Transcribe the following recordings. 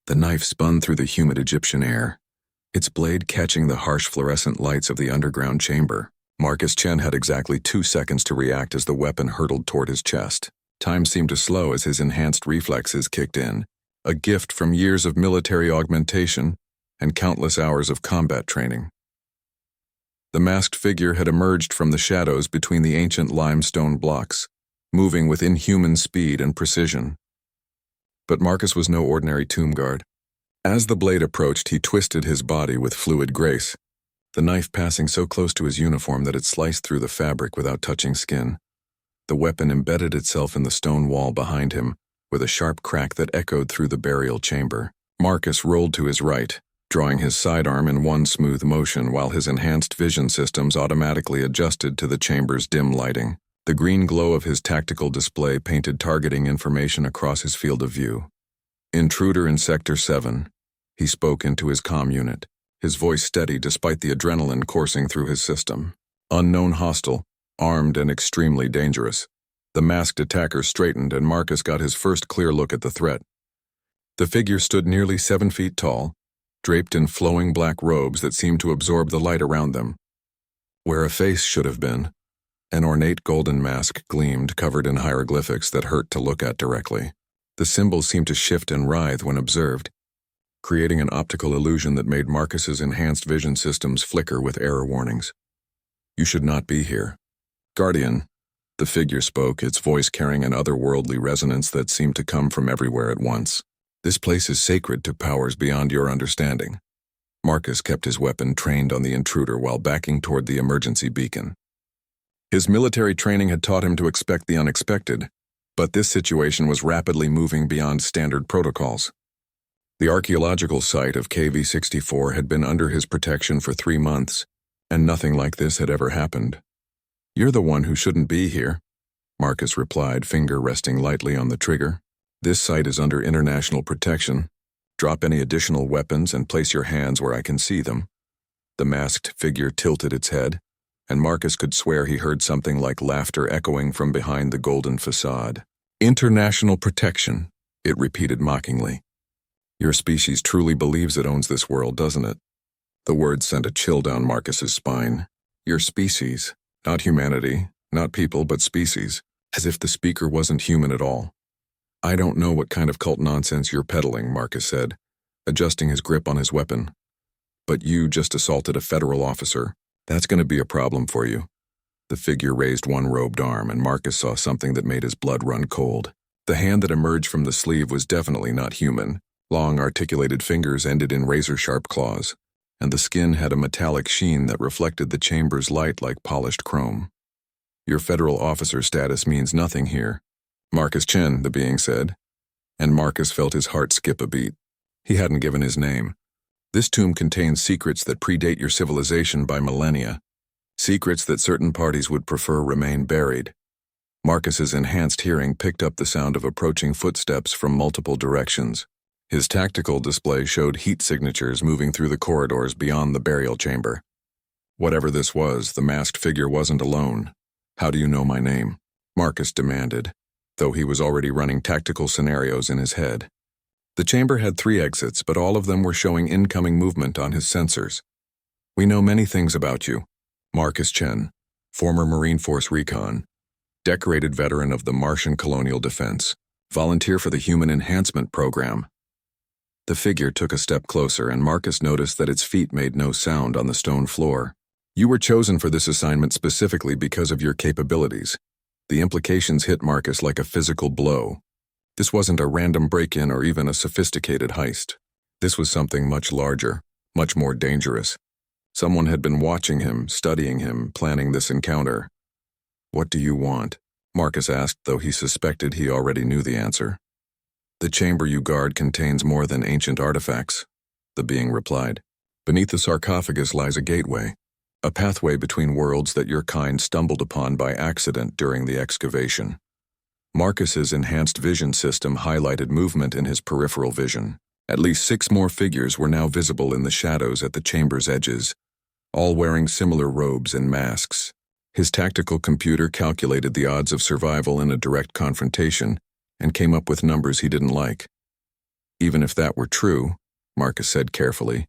The knife spun through the humid Egyptian air, its blade catching the harsh fluorescent lights of the underground chamber. Marcus Chen had exactly 2 seconds to react as the weapon hurtled toward his chest. Time seemed to slow as his enhanced reflexes kicked in, a gift from years of military augmentation and countless hours of combat training. The masked figure had emerged from the shadows between the ancient limestone blocks, moving with inhuman speed and precision. But Marcus was no ordinary tomb guard. As the blade approached, he twisted his body with fluid grace, the knife passing so close to his uniform that it sliced through the fabric without touching skin. The weapon embedded itself in the stone wall behind him, with a sharp crack that echoed through the burial chamber. Marcus rolled to his right, drawing his sidearm in one smooth motion while his enhanced vision systems automatically adjusted to the chamber's dim lighting. The green glow of his tactical display painted targeting information across his field of view. "Intruder in Sector 7, he spoke into his comm unit, his voice steady despite the adrenaline coursing through his system. "Unknown hostile, armed and extremely dangerous." The masked attacker straightened and Marcus got his first clear look at the threat. The figure stood nearly 7 feet tall, draped in flowing black robes that seemed to absorb the light around them. Where a face should have been, an ornate golden mask gleamed, covered in hieroglyphics that hurt to look at directly. The symbols seemed to shift and writhe when observed, creating an optical illusion that made Marcus's enhanced vision systems flicker with error warnings. "You should not be here. Guardian," the figure spoke, its voice carrying an otherworldly resonance that seemed to come from everywhere at once. "This place is sacred to powers beyond your understanding." Marcus kept his weapon trained on the intruder while backing toward the emergency beacon. His military training had taught him to expect the unexpected, but this situation was rapidly moving beyond standard protocols. The archaeological site of KV-64 had been under his protection for 3 months, and nothing like this had ever happened. "You're the one who shouldn't be here," Marcus replied, finger resting lightly on the trigger. "This site is under international protection. Drop any additional weapons and place your hands where I can see them." The masked figure tilted its head, and Marcus could swear he heard something like laughter echoing from behind the golden facade. "International protection," it repeated mockingly. "Your species truly believes it owns this world, doesn't it?" The words sent a chill down Marcus's spine. "Your species, not humanity, not people, but species," as if the speaker wasn't human at all. "I don't know what kind of cult nonsense you're peddling," Marcus said, adjusting his grip on his weapon. "But you just assaulted a federal officer. That's going to be a problem for you." The figure raised one robed arm, and Marcus saw something that made his blood run cold. The hand that emerged from the sleeve was definitely not human. Long, articulated fingers ended in razor-sharp claws, and the skin had a metallic sheen that reflected the chamber's light like polished chrome. "Your federal officer status means nothing here," Marcus Chen, the being said, and Marcus felt his heart skip a beat. He hadn't given his name. "This tomb contains secrets that predate your civilization by millennia, secrets that certain parties would prefer remain buried." Marcus's enhanced hearing picked up the sound of approaching footsteps from multiple directions. His tactical display showed heat signatures moving through the corridors beyond the burial chamber. Whatever this was, the masked figure wasn't alone. "How do you know my name?" Marcus demanded, though he was already running tactical scenarios in his head. The chamber had 3 exits, but all of them were showing incoming movement on his sensors. "We know many things about you. Marcus Chen, former Marine Force Recon, decorated veteran of the Martian Colonial Defense, volunteer for the Human Enhancement Program." The figure took a step closer, and Marcus noticed that its feet made no sound on the stone floor. "You were chosen for this assignment specifically because of your capabilities." The implications hit Marcus like a physical blow. This wasn't a random break-in or even a sophisticated heist. This was something much larger, much more dangerous. Someone had been watching him, studying him, planning this encounter. "What do you want?" Marcus asked, though he suspected he already knew the answer. "The chamber you guard contains more than ancient artifacts," the being replied. "Beneath the sarcophagus lies a gateway, a pathway between worlds that your kind stumbled upon by accident during the excavation." Marcus's enhanced vision system highlighted movement in his peripheral vision. At least 6 more figures were now visible in the shadows at the chamber's edges, all wearing similar robes and masks. His tactical computer calculated the odds of survival in a direct confrontation and came up with numbers he didn't like. Even if that were true, Marcus said carefully,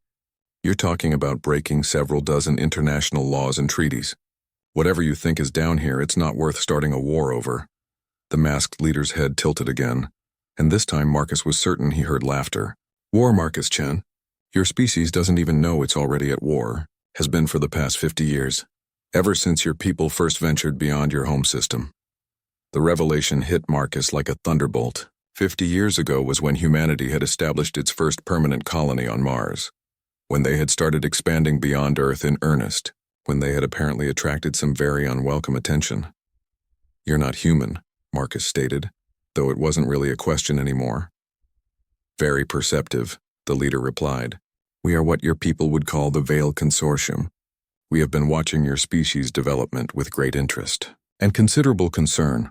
you're talking about breaking several dozen international laws and treaties. Whatever you think is down here, it's not worth starting a war over. The masked leader's head tilted again, and this time Marcus was certain he heard laughter. War, Marcus Chen. Your species doesn't even know it's already at war, has been for the past 50 years, ever since your people first ventured beyond your home system. The revelation hit Marcus like a thunderbolt. 50 years ago was when humanity had established its first permanent colony on Mars, when they had started expanding beyond Earth in earnest, when they had apparently attracted some very unwelcome attention. You're not human, Marcus stated, though it wasn't really a question anymore. Very perceptive, the leader replied. We are what your people would call the Veil Consortium. We have been watching your species' development with great interest and considerable concern.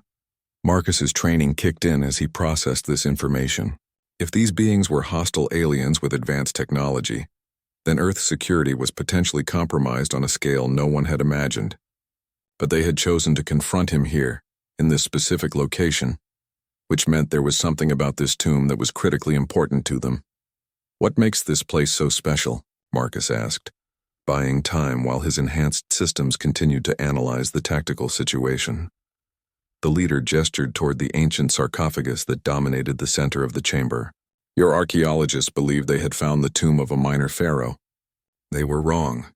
Marcus's training kicked in as he processed this information. If these beings were hostile aliens with advanced technology, then Earth's security was potentially compromised on a scale no one had imagined. But they had chosen to confront him here, in this specific location, which meant there was something about this tomb that was critically important to them. What makes this place so special? Marcus asked, buying time while his enhanced systems continued to analyze the tactical situation. The leader gestured toward the ancient sarcophagus that dominated the center of the chamber. Your archaeologists believed they had found the tomb of a minor pharaoh. They were wrong.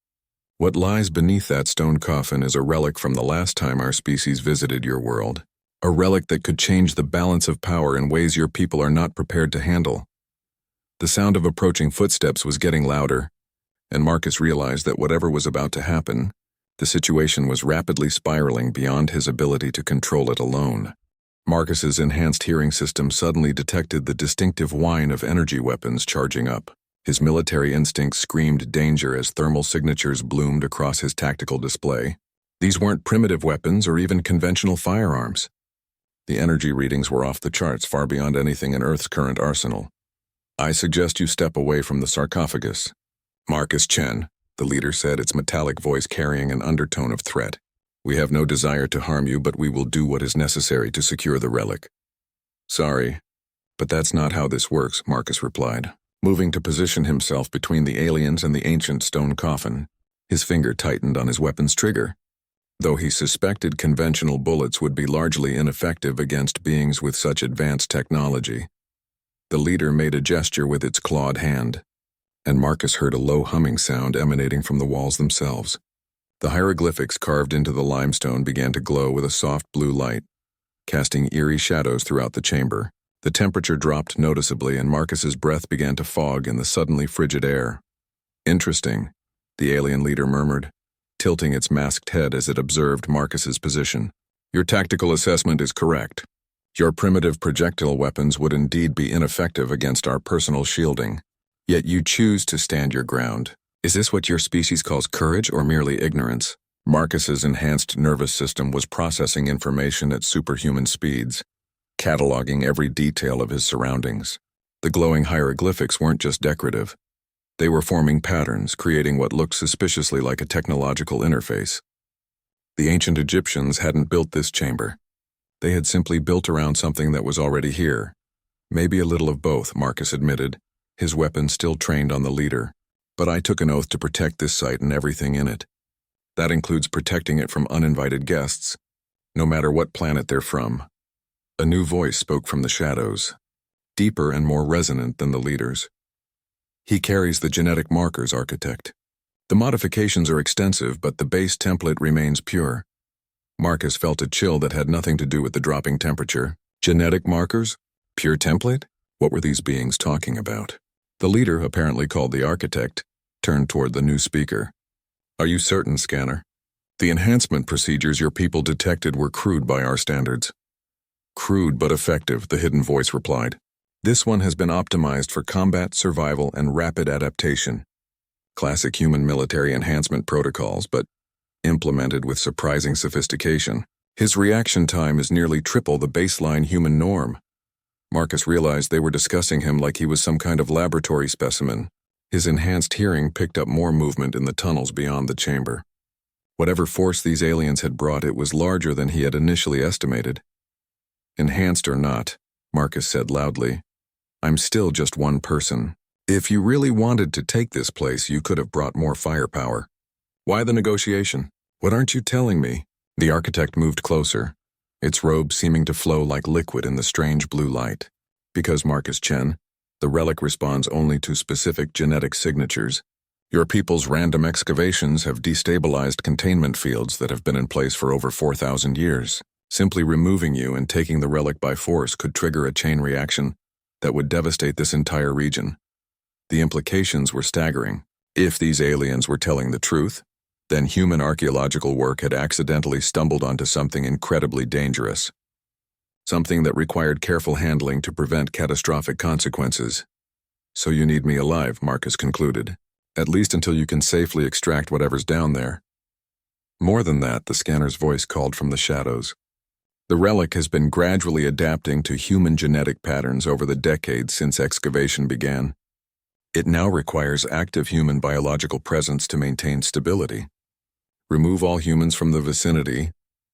What lies beneath that stone coffin is a relic from the last time our species visited your world. A relic that could change the balance of power in ways your people are not prepared to handle. The sound of approaching footsteps was getting louder, and Marcus realized that whatever was about to happen, the situation was rapidly spiraling beyond his ability to control it alone. Marcus's enhanced hearing system suddenly detected the distinctive whine of energy weapons charging up. His military instincts screamed danger as thermal signatures bloomed across his tactical display. These weren't primitive weapons or even conventional firearms. The energy readings were off the charts, far beyond anything in Earth's current arsenal. I suggest you step away from the sarcophagus. Marcus Chen, the leader said, its metallic voice carrying an undertone of threat. We have no desire to harm you, but we will do what is necessary to secure the relic. Sorry, but that's not how this works, Marcus replied, moving to position himself between the aliens and the ancient stone coffin. His finger tightened on his weapon's trigger. Though he suspected conventional bullets would be largely ineffective against beings with such advanced technology, the leader made a gesture with its clawed hand, and Marcus heard a low humming sound emanating from the walls themselves. The hieroglyphics carved into the limestone began to glow with a soft blue light, casting eerie shadows throughout the chamber. The temperature dropped noticeably, and Marcus's breath began to fog in the suddenly frigid air. Interesting, the alien leader murmured, tilting its masked head as it observed Marcus's position. Your tactical assessment is correct. Your primitive projectile weapons would indeed be ineffective against our personal shielding. Yet you choose to stand your ground. Is this what your species calls courage or merely ignorance? Marcus's enhanced nervous system was processing information at superhuman speeds, cataloging every detail of his surroundings. The glowing hieroglyphics weren't just decorative. They were forming patterns, creating what looked suspiciously like a technological interface. The ancient Egyptians hadn't built this chamber. They had simply built around something that was already here. Maybe a little of both, Marcus admitted, his weapon still trained on the leader. But I took an oath to protect this site and everything in it. That includes protecting it from uninvited guests, no matter what planet they're from. A new voice spoke from the shadows, deeper and more resonant than the leader's. He carries the genetic markers, Architect. The modifications are extensive, but the base template remains pure. Marcus felt a chill that had nothing to do with the dropping temperature. Genetic markers? Pure template? What were these beings talking about? The leader, apparently called the Architect, turned toward the new speaker. Are you certain, Scanner? The enhancement procedures your people detected were crude by our standards. Crude but effective, the hidden voice replied. This one has been optimized for combat, survival, and rapid adaptation. Classic human military enhancement protocols, but implemented with surprising sophistication. His reaction time is nearly triple the baseline human norm. Marcus realized they were discussing him like he was some kind of laboratory specimen. His enhanced hearing picked up more movement in the tunnels beyond the chamber. Whatever force these aliens had brought, it was larger than he had initially estimated. Enhanced or not, Marcus said loudly, I'm still just one person. If you really wanted to take this place, you could have brought more firepower. Why the negotiation? What aren't you telling me? The architect moved closer, its robe seeming to flow like liquid in the strange blue light. Because, Marcus Chen, the relic responds only to specific genetic signatures. Your people's random excavations have destabilized containment fields that have been in place for over 4,000 years. Simply removing you and taking the relic by force could trigger a chain reaction that would devastate this entire region. The implications were staggering. If these aliens were telling the truth, then human archaeological work had accidentally stumbled onto something incredibly dangerous. Something that required careful handling to prevent catastrophic consequences. So you need me alive, Marcus concluded. At least until you can safely extract whatever's down there. More than that, the scanner's voice called from the shadows. The relic has been gradually adapting to human genetic patterns over the decades since excavation began. It now requires active human biological presence to maintain stability. Remove all humans from the vicinity,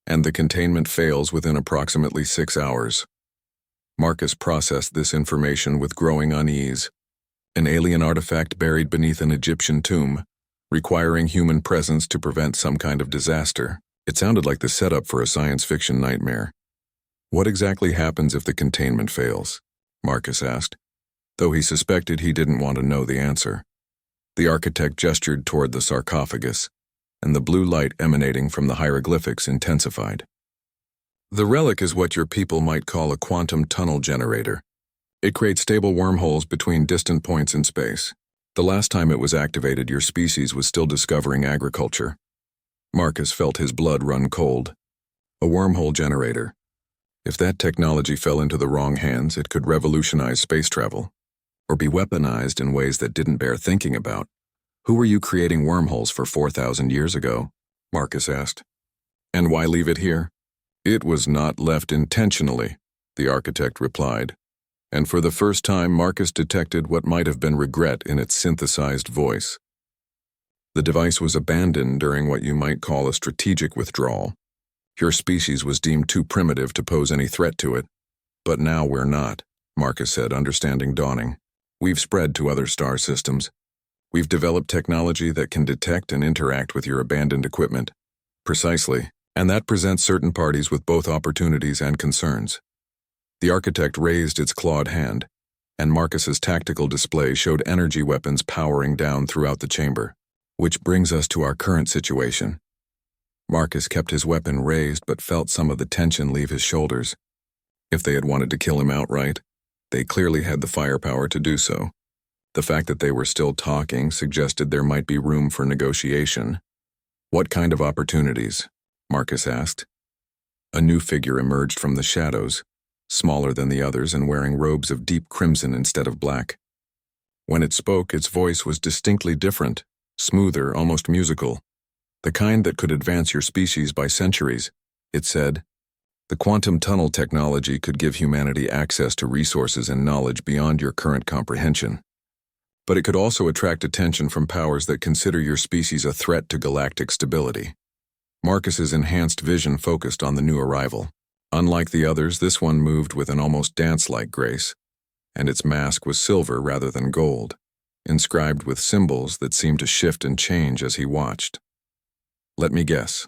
and the containment fails within approximately 6 hours. Marcus processed this information with growing unease. An alien artifact buried beneath an Egyptian tomb, requiring human presence to prevent some kind of disaster. It sounded like the setup for a science fiction nightmare. What exactly happens if the containment fails? Marcus asked, though he suspected he didn't want to know the answer. The architect gestured toward the sarcophagus, and the blue light emanating from the hieroglyphics intensified. The relic is what your people might call a quantum tunnel generator. It creates stable wormholes between distant points in space. The last time it was activated, your species was still discovering agriculture. Marcus felt his blood run cold. A wormhole generator. If that technology fell into the wrong hands, it could revolutionize space travel, or be weaponized in ways that didn't bear thinking about. Who were you creating wormholes for 4,000 years ago? Marcus asked. And why leave it here? It was not left intentionally, the architect replied. And for the first time, Marcus detected what might have been regret in its synthesized voice. The device was abandoned during what you might call a strategic withdrawal. Your species was deemed too primitive to pose any threat to it. But now we're not, Marcus said, understanding dawning. We've spread to other star systems. We've developed technology that can detect and interact with your abandoned equipment. Precisely, and that presents certain parties with both opportunities and concerns. The architect raised its clawed hand, and Marcus's tactical display showed energy weapons powering down throughout the chamber. Which brings us to our current situation. Marcus kept his weapon raised but felt some of the tension leave his shoulders. If they had wanted to kill him outright, they clearly had the firepower to do so. The fact that they were still talking suggested there might be room for negotiation. What kind of opportunities? Marcus asked. A new figure emerged from the shadows, smaller than the others and wearing robes of deep crimson instead of black. When it spoke, its voice was distinctly different, smoother, almost musical. The kind that could advance your species by centuries, it said. The quantum tunnel technology could give humanity access to resources and knowledge beyond your current comprehension. But it could also attract attention from powers that consider your species a threat to galactic stability. Marcus's enhanced vision focused on the new arrival. Unlike the others, this one moved with an almost dance-like grace, and its mask was silver rather than gold, inscribed with symbols that seemed to shift and change as he watched. Let me guess,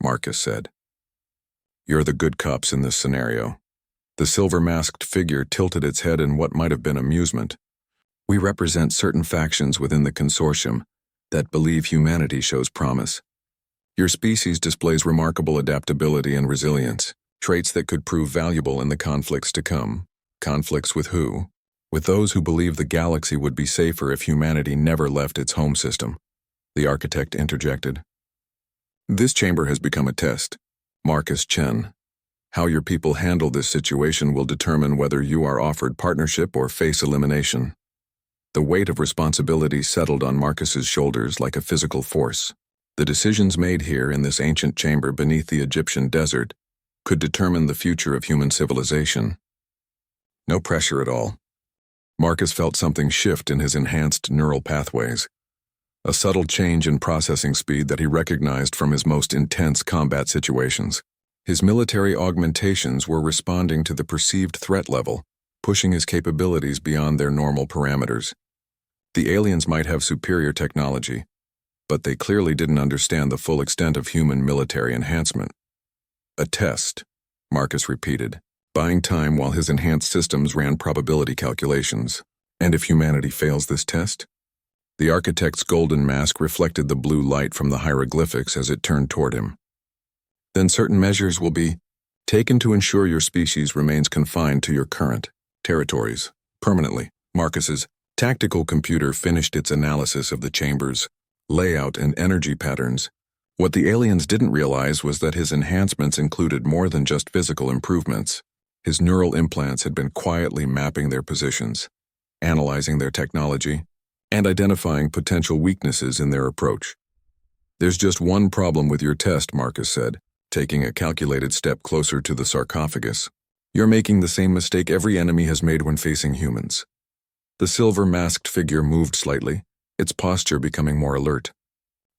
Marcus said. You're the good cops in this scenario. The silver-masked figure tilted its head in what might have been amusement. We represent certain factions within the consortium that believe humanity shows promise. Your species displays remarkable adaptability and resilience, traits that could prove valuable in the conflicts to come. Conflicts with who? With those who believe the galaxy would be safer if humanity never left its home system, the architect interjected. This chamber has become a test, Marcus Chen. How your people handle this situation will determine whether you are offered partnership or face elimination. The weight of responsibility settled on Marcus's shoulders like a physical force. The decisions made here in this ancient chamber beneath the Egyptian desert could determine the future of human civilization. No pressure at all. Marcus felt something shift in his enhanced neural pathways, a subtle change in processing speed that he recognized from his most intense combat situations. His military augmentations were responding to the perceived threat level, pushing his capabilities beyond their normal parameters. The aliens might have superior technology, but they clearly didn't understand the full extent of human military enhancement. A test, Marcus repeated, buying time while his enhanced systems ran probability calculations. And if humanity fails this test? The architect's golden mask reflected the blue light from the hieroglyphics as it turned toward him. Then certain measures will be taken to ensure your species remains confined to your current territories permanently. Marcus's tactical computer finished its analysis of the chamber's layout and energy patterns. What the aliens didn't realize was that his enhancements included more than just physical improvements. His neural implants had been quietly mapping their positions, analyzing their technology, and identifying potential weaknesses in their approach. "There's just one problem with your test," Marcus said, taking a calculated step closer to the sarcophagus. "You're making the same mistake every enemy has made when facing humans." The silver-masked figure moved slightly, its posture becoming more alert.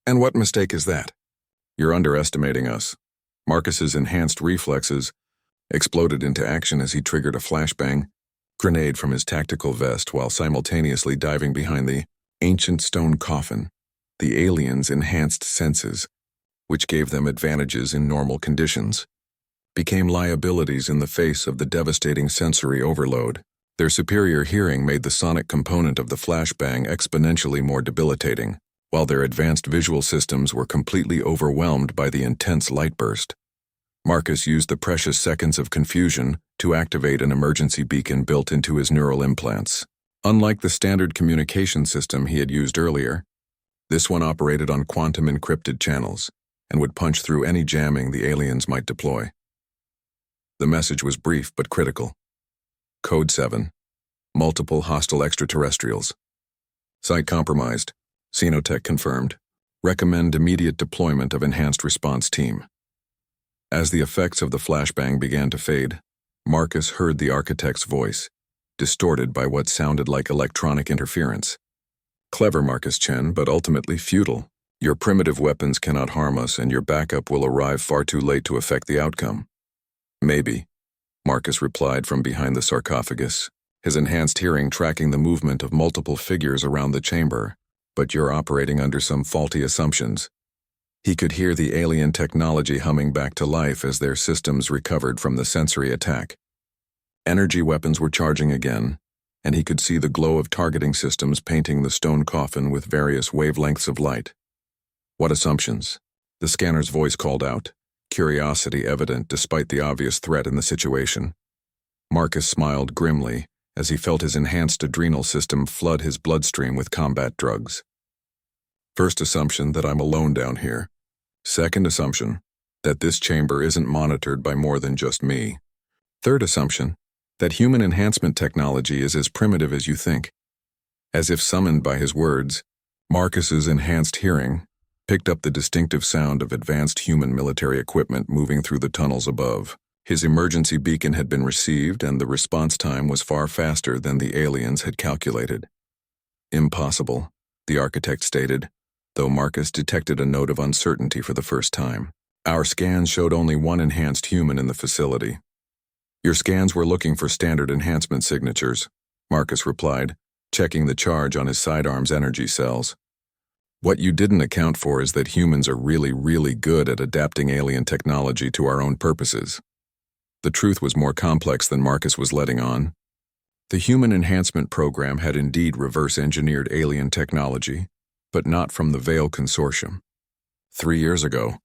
"And what mistake is that?" "You're underestimating us." Marcus's enhanced reflexes exploded into action as he triggered a flashbang grenade from his tactical vest while simultaneously diving behind the ancient stone coffin. The aliens' enhanced senses, which gave them advantages in normal conditions, became liabilities in the face of the devastating sensory overload. Their superior hearing made the sonic component of the flashbang exponentially more debilitating, while their advanced visual systems were completely overwhelmed by the intense light burst. Marcus used the precious seconds of confusion to activate an emergency beacon built into his neural implants. Unlike the standard communication system he had used earlier, this one operated on quantum encrypted channels and would punch through any jamming the aliens might deploy. The message was brief but critical. Code 7. Multiple hostile extraterrestrials. Site compromised. Xenotech confirmed. Recommend immediate deployment of enhanced response team. As the effects of the flashbang began to fade, Marcus heard the architect's voice, distorted by what sounded like electronic interference. "Clever, Marcus Chen, but ultimately futile. Your primitive weapons cannot harm us, and your backup will arrive far too late to affect the outcome." "Maybe," Marcus replied from behind the sarcophagus, his enhanced hearing tracking the movement of multiple figures around the chamber. "But you're operating under some faulty assumptions." He could hear the alien technology humming back to life as their systems recovered from the sensory attack. Energy weapons were charging again, and he could see the glow of targeting systems painting the stone coffin with various wavelengths of light. "What assumptions?" The scanner's voice called out, curiosity evident despite the obvious threat in the situation. Marcus smiled grimly as he felt his enhanced adrenal system flood his bloodstream with combat drugs. "First assumption that I'm alone down here. Second assumption that this chamber isn't monitored by more than just me. Third assumption that human enhancement technology is as primitive as you think." As if summoned by his words, Marcus's enhanced hearing picked up the distinctive sound of advanced human military equipment moving through the tunnels above. His emergency beacon had been received, and the response time was far faster than the aliens had calculated. "Impossible," the architect stated, though Marcus detected a note of uncertainty for the first time. "Our scans showed only one enhanced human in the facility." "Your scans were looking for standard enhancement signatures," Marcus replied, checking the charge on his sidearm's energy cells. "What you didn't account for is that humans are really good at adapting alien technology to our own purposes." The truth was more complex than Marcus was letting on. The Human Enhancement Program had indeed reverse-engineered alien technology, but not from the Veil Consortium. 3 years ago,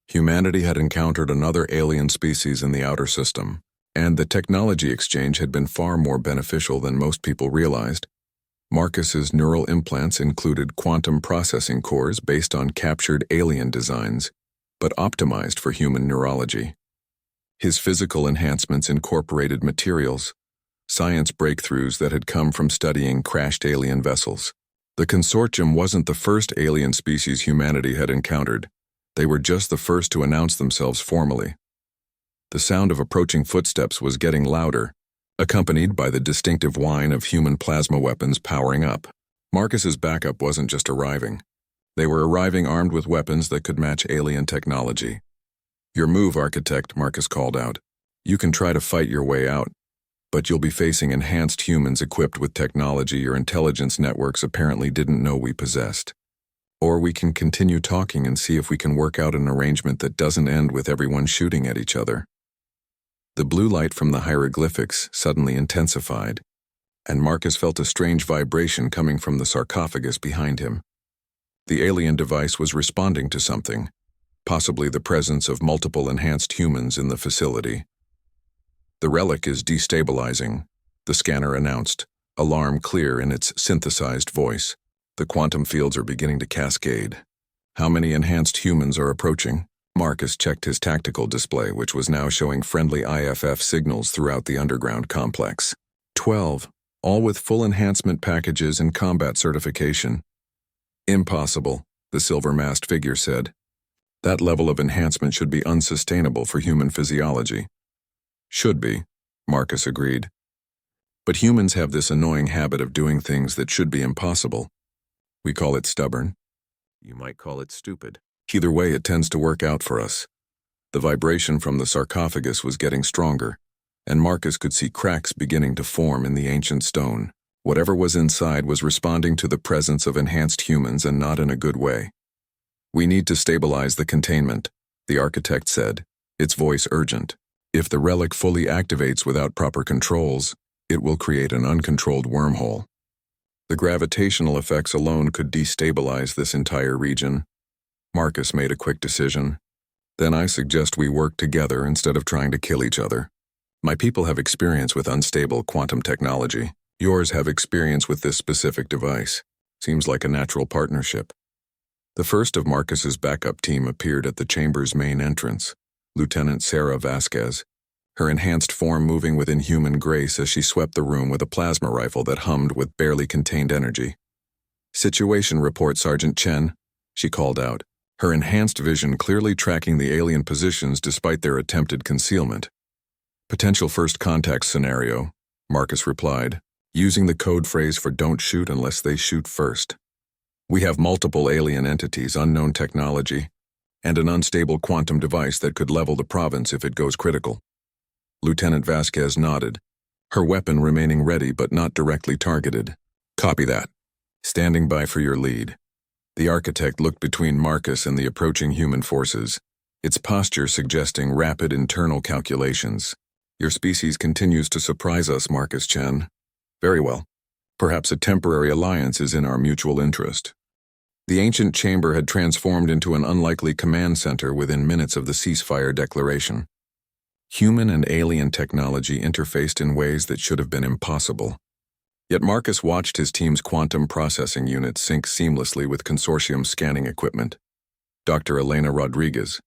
humanity had encountered another alien species in the outer system, and the technology exchange had been far more beneficial than most people realized. Marcus's neural implants included quantum processing cores based on captured alien designs, but optimized for human neurology. His physical enhancements incorporated materials, science breakthroughs that had come from studying crashed alien vessels. The consortium wasn't the first alien species humanity had encountered. They were just the first to announce themselves formally. The sound of approaching footsteps was getting louder, accompanied by the distinctive whine of human plasma weapons powering up. Marcus's backup wasn't just arriving. They were arriving armed with weapons that could match alien technology. "Your move, architect," Marcus called out. "You can try to fight your way out, But you'll be facing enhanced humans equipped with technology your intelligence networks apparently didn't know we possessed. Or we can continue talking and see if we can work out an arrangement that doesn't end with everyone shooting at each other. The blue light from the hieroglyphics suddenly intensified, and Marcus felt a strange vibration coming from the sarcophagus behind him. The alien device was responding to something, possibly the presence of multiple enhanced humans in the facility. "The relic is destabilizing," the scanner announced, alarm clear in its synthesized voice. "The quantum fields are beginning to cascade." "How many enhanced humans are approaching?" Marcus checked his tactical display, which was now showing friendly IFF signals throughout the underground complex. 12, all with full enhancement packages and combat certification. "Impossible," the silver-masked figure said. "That level of enhancement should be unsustainable for human physiology." "Should be," Marcus agreed. "But humans have this annoying habit of doing things that should be impossible. We call it stubborn. You might call it stupid. Either way, it tends to work out for us." The vibration from the sarcophagus was getting stronger, and Marcus could see cracks beginning to form in the ancient stone. Whatever was inside was responding to the presence of enhanced humans, and not in a good way. "We need to stabilize the containment," the architect said, its voice urgent. "If the relic fully activates without proper controls, it will create an uncontrolled wormhole. The gravitational effects alone could destabilize this entire region." Marcus made a quick decision. "Then I suggest we work together instead of trying to kill each other. My people have experience with unstable quantum technology. Yours have experience with this specific device. Seems like a natural partnership." The first of Marcus's backup team appeared at the chamber's main entrance, Lieutenant Sarah Vasquez, her enhanced form moving with inhuman grace as she swept the room with a plasma rifle that hummed with barely contained energy. "Situation report, Sergeant Chen," she called out, her enhanced vision clearly tracking the alien positions despite their attempted concealment. "Potential first contact scenario," Marcus replied, using the code phrase for "don't shoot unless they shoot first." "We have multiple alien entities, unknown technology, and an unstable quantum device that could level the province if it goes critical." Lieutenant Vasquez nodded, her weapon remaining ready but not directly targeted. "Copy that. Standing by for your lead." The architect looked between Marcus and the approaching human forces, its posture suggesting rapid internal calculations. "Your species continues to surprise us, Marcus Chen." "Very well. Perhaps a temporary alliance is in our mutual interest." The ancient chamber had transformed into an unlikely command center within minutes of the ceasefire declaration. Human and alien technology interfaced in ways that should have been impossible. Yet Marcus watched his team's quantum processing unit sync seamlessly with consortium scanning equipment. Dr. Elena Rodriguez,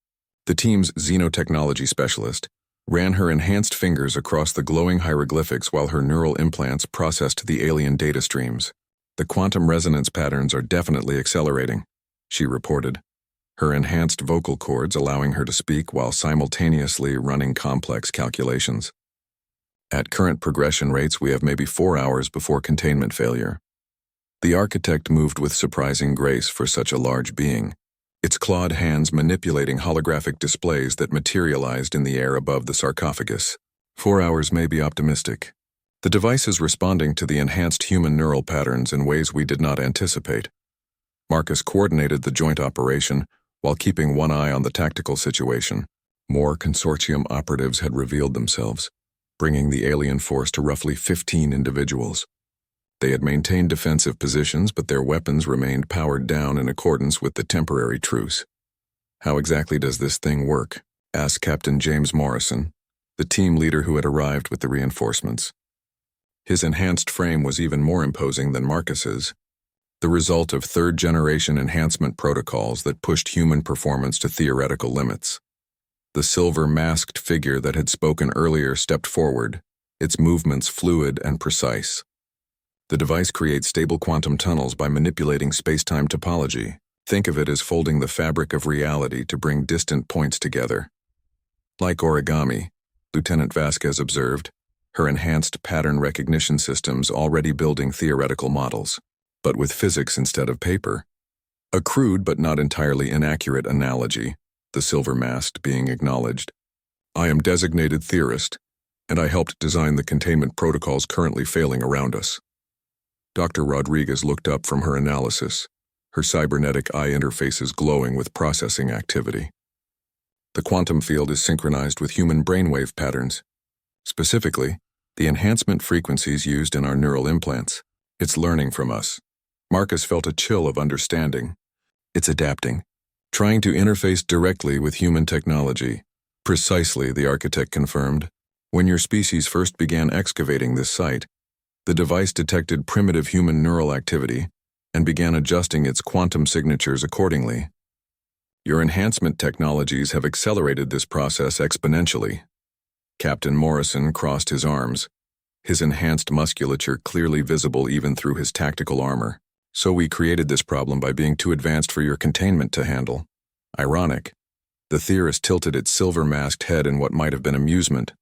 the team's xenotechnology specialist, ran her enhanced fingers across the glowing hieroglyphics while her neural implants processed the alien data streams. "The quantum resonance patterns are definitely accelerating," she reported, her enhanced vocal cords allowing her to speak while simultaneously running complex calculations. "At current progression rates, we have maybe 4 hours before containment failure." The architect moved with surprising grace for such a large being, its clawed hands manipulating holographic displays that materialized in the air above the sarcophagus. 4 hours may be optimistic. The device is responding to the enhanced human neural patterns in ways we did not anticipate. Marcus coordinated the joint operation while keeping one eye on the tactical situation. More consortium operatives had revealed themselves, bringing the alien force to roughly 15 individuals. They had maintained defensive positions, but their weapons remained powered down in accordance with the temporary truce. "How exactly does this thing work?" asked Captain James Morrison, the team leader who had arrived with the reinforcements. His enhanced frame was even more imposing than Marcus's, the result of third-generation enhancement protocols that pushed human performance to theoretical limits. The silver-masked figure that had spoken earlier stepped forward, its movements fluid and precise. "The device creates stable quantum tunnels by manipulating space-time topology. Think of it as folding the fabric of reality to bring distant points together." "Like origami," Lieutenant Vasquez observed, her enhanced pattern recognition systems already building theoretical models, but with physics instead of paper. A crude but not entirely inaccurate analogy, the silver-masked being acknowledged. "I am designated theorist. and I helped design the containment protocols currently failing around us. Dr. Rodriguez looked up from her analysis, her cybernetic eye interfaces glowing with processing activity. The quantum field is synchronized with human brainwave patterns. Specifically, the enhancement frequencies used in our neural implants. It's learning from us. Marcus felt a chill of understanding. It's adapting, trying to interface directly with human technology. Precisely, the architect confirmed. When your species first began excavating this site, the device detected primitive human neural activity and began adjusting its quantum signatures accordingly. Your enhancement technologies have accelerated this process exponentially. Captain Morrison crossed his arms, his enhanced musculature clearly visible even through his tactical armor. So we created this problem by being too advanced for your containment to handle. Ironic. The theorist tilted its silver-masked head in what might have been amusement.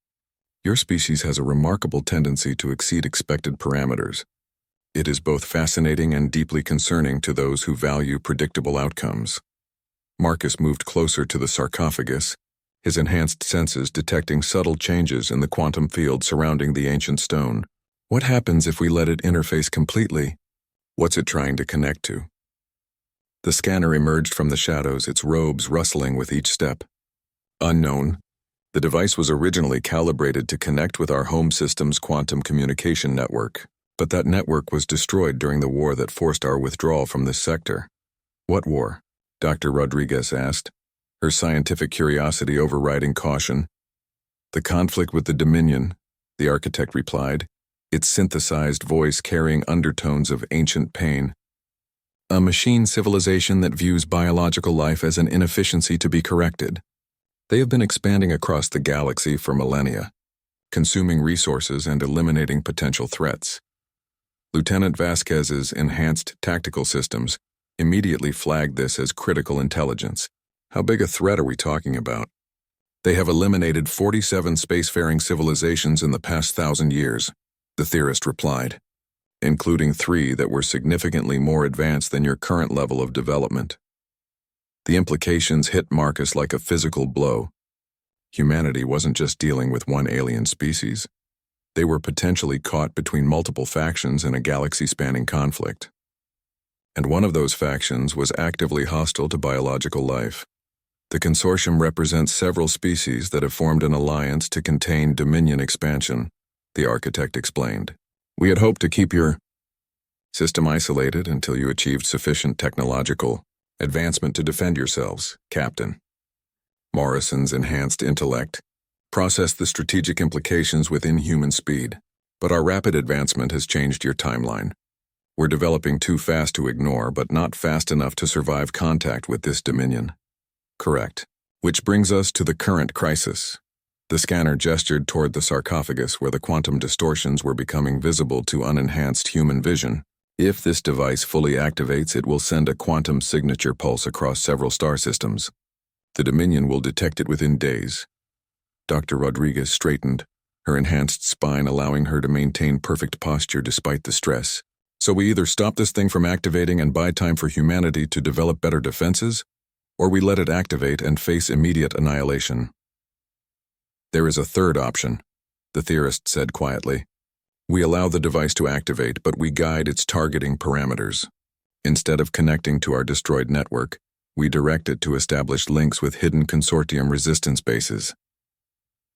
Your species has a remarkable tendency to exceed expected parameters. It is both fascinating and deeply concerning to those who value predictable outcomes. Marcus moved closer to the sarcophagus, his enhanced senses detecting subtle changes in the quantum field surrounding the ancient stone. What happens if we let it interface completely? What's it trying to connect to? The scanner emerged from the shadows, its robes rustling with each step. Unknown. The device was originally calibrated to connect with our home system's quantum communication network, but that network was destroyed during the war that forced our withdrawal from this sector. What war? Dr. Rodriguez asked, her scientific curiosity overriding caution. The conflict with the Dominion, the architect replied, its synthesized voice carrying undertones of ancient pain. A machine civilization that views biological life as an inefficiency to be corrected. They have been expanding across the galaxy for millennia, consuming resources and eliminating potential threats. Lieutenant Vasquez's enhanced tactical systems immediately flagged this as critical intelligence. How big a threat are we talking about? They have eliminated 47 spacefaring civilizations in the past 1,000 years, the theorist replied, including 3 that were significantly more advanced than your current level of development. The implications hit Marcus like a physical blow. Humanity wasn't just dealing with one alien species. They were potentially caught between multiple factions in a galaxy-spanning conflict. And one of those factions was actively hostile to biological life. The consortium represents several species that have formed an alliance to contain Dominion expansion, the architect explained. We had hoped to keep your system isolated until you achieved sufficient technological advancement to defend yourselves, Captain. Morrison's enhanced intellect processed the strategic implications with inhuman speed, but our rapid advancement has changed your timeline. We're developing too fast to ignore, but not fast enough to survive contact with this Dominion. Correct. Which brings us to the current crisis. The scanner gestured toward the sarcophagus where the quantum distortions were becoming visible to unenhanced human vision. If this device fully activates, it will send a quantum signature pulse across several star systems. The Dominion will detect it within days. Dr. Rodriguez straightened, her enhanced spine allowing her to maintain perfect posture despite the stress. So we either stop this thing from activating and buy time for humanity to develop better defenses, or we let it activate and face immediate annihilation. There is a third option, the theorist said quietly. We allow the device to activate, but we guide its targeting parameters. Instead of connecting to our destroyed network, we direct it to establish links with hidden consortium resistance bases.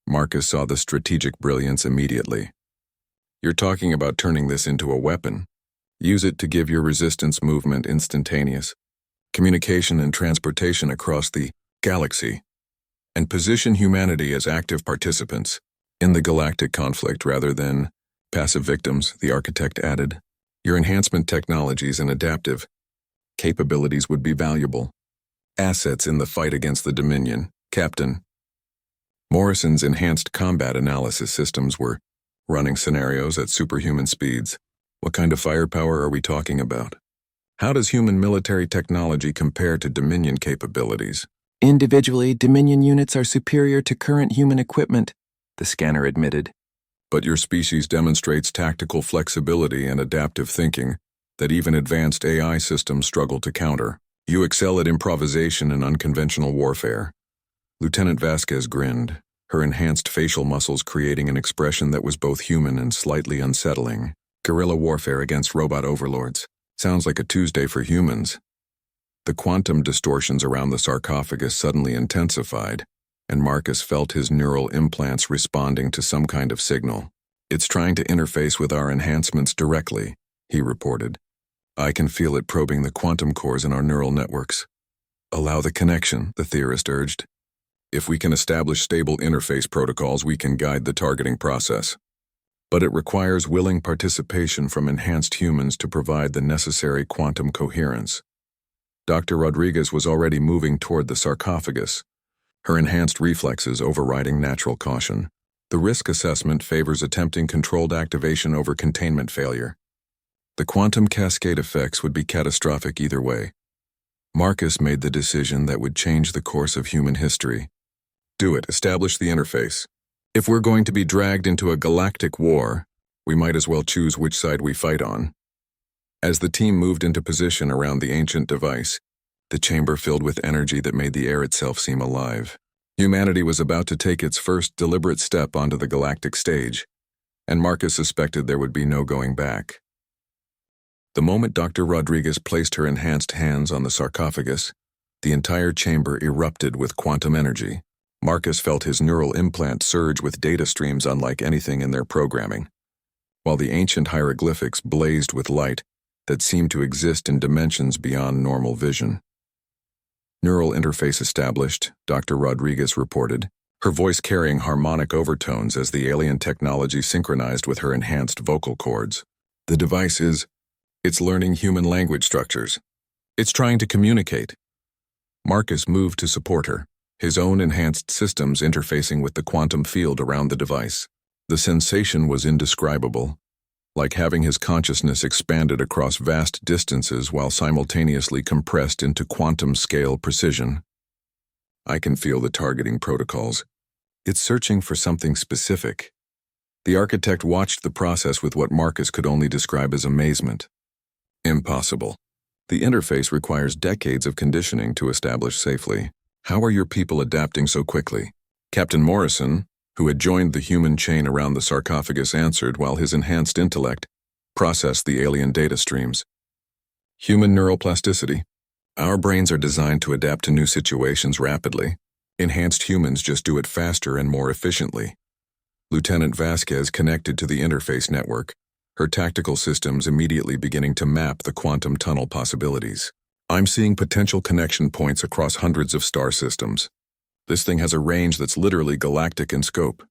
Marcus saw the strategic brilliance immediately. You're talking about turning this into a weapon. Use it to give your resistance movement instantaneous, communication and transportation across the galaxy, and position humanity as active participants in the galactic conflict rather than passive victims, the architect added. Your enhancement technologies and adaptive capabilities would be valuable assets in the fight against the Dominion, Captain. Morrison's enhanced combat analysis systems were running scenarios at superhuman speeds. What kind of firepower are we talking about? How does human military technology compare to Dominion capabilities? Individually, Dominion units are superior to current human equipment, the scanner admitted. But your species demonstrates tactical flexibility and adaptive thinking that even advanced AI systems struggle to counter. You excel at improvisation and unconventional warfare. Lieutenant Vasquez grinned. her enhanced facial muscles creating an expression that was both human and slightly unsettling. Guerrilla warfare against robot overlords. Sounds like a Tuesday for humans. The quantum distortions around the sarcophagus suddenly intensified, and Marcus felt his neural implants responding to some kind of signal. "It's trying to interface with our enhancements directly," he reported. "I can feel it probing the quantum cores in our neural networks." "Allow the connection," the theorist urged. "If we can establish stable interface protocols, we can guide the targeting process. But it requires willing participation from enhanced humans to provide the necessary quantum coherence." Dr. Rodriguez was already moving toward the sarcophagus, her enhanced reflexes overriding natural caution. The risk assessment favors attempting controlled activation over containment failure. The quantum cascade effects would be catastrophic either way. Marcus made the decision that would change the course of human history. "Do it. Establish the interface. If we're going to be dragged into a galactic war, we might as well choose which side we fight on." As the team moved into position around the ancient device, the chamber filled with energy that made the air itself seem alive. Humanity was about to take its first deliberate step onto the galactic stage, and Marcus suspected there would be no going back. The moment Dr. Rodriguez placed her enhanced hands on the sarcophagus, the entire chamber erupted with quantum energy. Marcus felt his neural implant surge with data streams unlike anything in their programming, while the ancient hieroglyphics blazed with light that seemed to exist in dimensions beyond normal vision. "Neural interface established," Dr. Rodriguez reported, her voice carrying harmonic overtones as the alien technology synchronized with her enhanced vocal cords. "The device it's learning human language structures. It's trying to communicate." Marcus moved to support her, his own enhanced systems interfacing with the quantum field around the device. The sensation was indescribable, like having his consciousness expanded across vast distances while simultaneously compressed into quantum-scale precision. "I can feel the targeting protocols. It's searching for something specific." The architect watched the process with what Marcus could only describe as amazement. "Impossible. The interface requires decades of conditioning to establish safely. How are your people adapting so quickly?" Captain Morrison, who had joined the human chain around the sarcophagus, answered while his enhanced intellect processed the alien data streams. "Human neuroplasticity. Our brains are designed to adapt to new situations rapidly. Enhanced humans just do it faster and more efficiently." Lieutenant Vasquez connected to the interface network, her tactical systems immediately beginning to map the quantum tunnel possibilities. "I'm seeing potential connection points across hundreds of star systems. This thing has a range that's literally galactic in scope."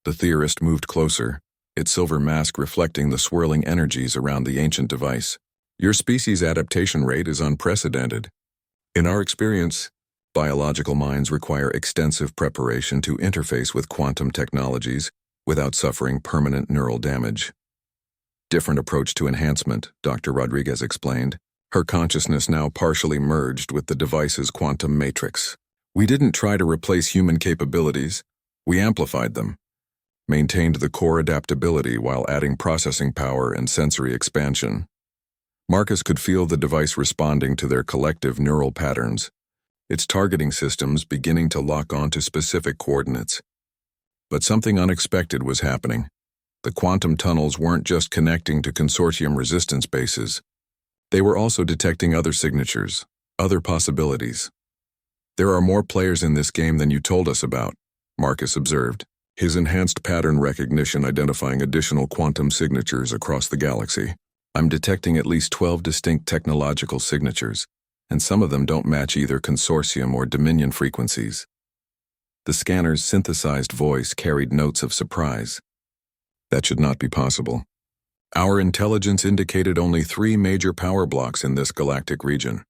The theorist moved closer, its silver mask reflecting the swirling energies around the ancient device. "Your species' adaptation rate is unprecedented. In our experience, biological minds require extensive preparation to interface with quantum technologies without suffering permanent neural damage." "Different approach to enhancement," Dr. Rodriguez explained, her consciousness now partially merged with the device's quantum matrix. "We didn't try to replace human capabilities, we amplified them, maintained the core adaptability while adding processing power and sensory expansion." Marcus could feel the device responding to their collective neural patterns, its targeting systems beginning to lock onto specific coordinates. But something unexpected was happening. The quantum tunnels weren't just connecting to consortium resistance bases. They were also detecting other signatures, other possibilities. "There are more players in this game than you told us about," Marcus observed, his enhanced pattern recognition identifying additional quantum signatures across the galaxy. "I'm detecting at least 12 distinct technological signatures, and some of them don't match either consortium or dominion frequencies." The scanner's synthesized voice carried notes of surprise. "That should not be possible. Our intelligence indicated only 3 major power blocks in this galactic region."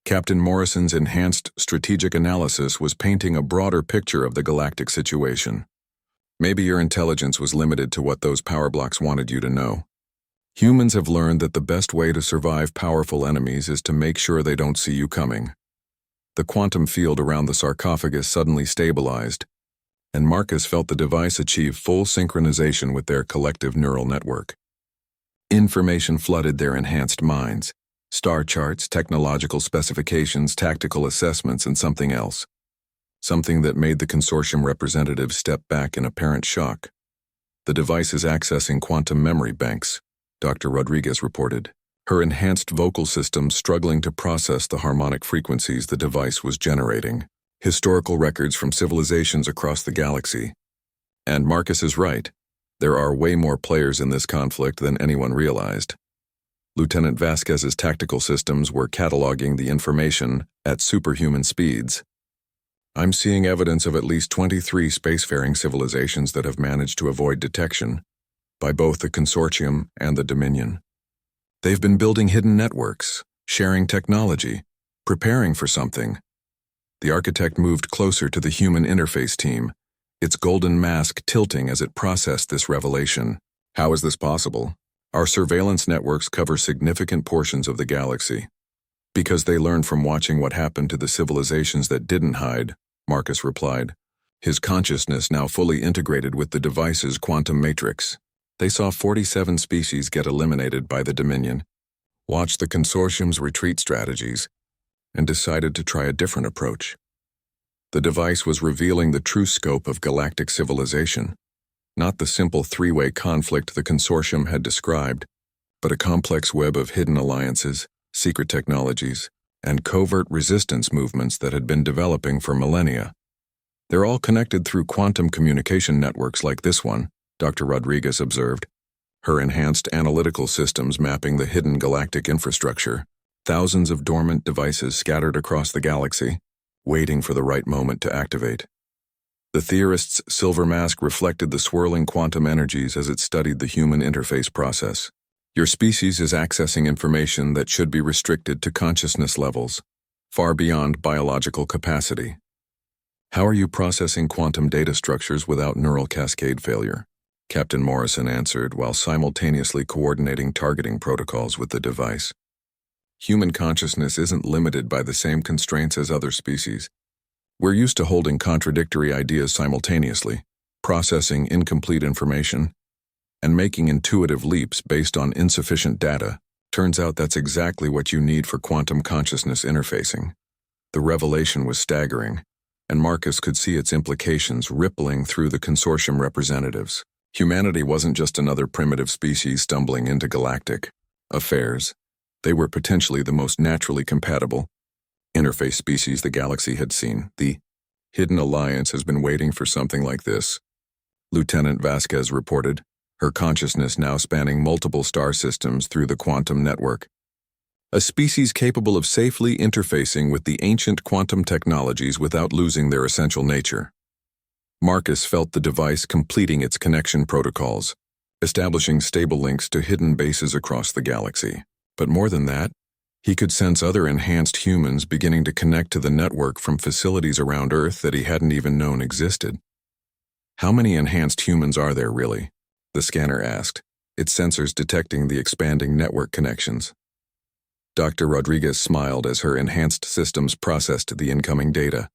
Captain Morrison's enhanced strategic analysis was painting a broader picture of the galactic situation. "Maybe your intelligence was limited to what those power blocks wanted you to know. Humans have learned that the best way to survive powerful enemies is to make sure they don't see you coming." The quantum field around the sarcophagus suddenly stabilized, and Marcus felt the device achieve full synchronization with their collective neural network. Information flooded their enhanced minds. Star charts, technological specifications, tactical assessments, and something else. something that made the consortium representative step back in apparent shock. The device is accessing quantum memory banks, Dr. Rodriguez reported, her enhanced vocal system struggling to process the harmonic frequencies the device was generating. Historical records from civilizations across the galaxy. And Marcus is right. There are way more players in this conflict than anyone realized. Lieutenant Vasquez's tactical systems were cataloging the information at superhuman speeds. I'm seeing evidence of at least 23 spacefaring civilizations that have managed to avoid detection by both the consortium and the Dominion. They've been building hidden networks, sharing technology, preparing for something. The architect moved closer to the human interface team, its golden mask tilting as it processed this revelation. How is this possible? Our surveillance networks cover significant portions of the galaxy. Because they learned from watching what happened to the civilizations that didn't hide, Marcus replied, his consciousness now fully integrated with the device's quantum matrix. They saw 47 species get eliminated by the Dominion, watched the consortium's retreat strategies, and decided to try a different approach. The device was revealing the true scope of galactic civilization, not the simple three-way conflict the consortium had described, but a complex web of hidden alliances, secret technologies, and covert resistance movements that had been developing for millennia. They're all connected through quantum communication networks like this one, Dr. Rodriguez observed, her enhanced analytical systems mapping the hidden galactic infrastructure, thousands of dormant devices scattered across the galaxy, waiting for the right moment to activate. The theorist's silver mask reflected the swirling quantum energies as it studied the human interface process. Your species is accessing information that should be restricted to consciousness levels, far beyond biological capacity. How are you processing quantum data structures without neural cascade failure? Captain Morrison answered while simultaneously coordinating targeting protocols with the device. Human consciousness isn't limited by the same constraints as other species. We're used to holding contradictory ideas simultaneously, processing incomplete information, and making intuitive leaps based on insufficient data. Turns out that's exactly what you need for quantum consciousness interfacing. The revelation was staggering, and Marcus could see its implications rippling through the consortium representatives. Humanity wasn't just another primitive species stumbling into galactic affairs. They were potentially the most naturally compatible interface species the galaxy had seen. The Hidden Alliance has been waiting for something like this, Lieutenant Vasquez reported, her consciousness now spanning multiple star systems through the quantum network. A species capable of safely interfacing with the ancient quantum technologies without losing their essential nature. Marcus felt the device completing its connection protocols, establishing stable links to hidden bases across the galaxy. But more than that, he could sense other enhanced humans beginning to connect to the network from facilities around Earth that he hadn't even known existed. How many enhanced humans are there really? The scanner asked, its sensors detecting the expanding network connections. Dr. Rodriguez smiled as her enhanced systems processed the incoming data.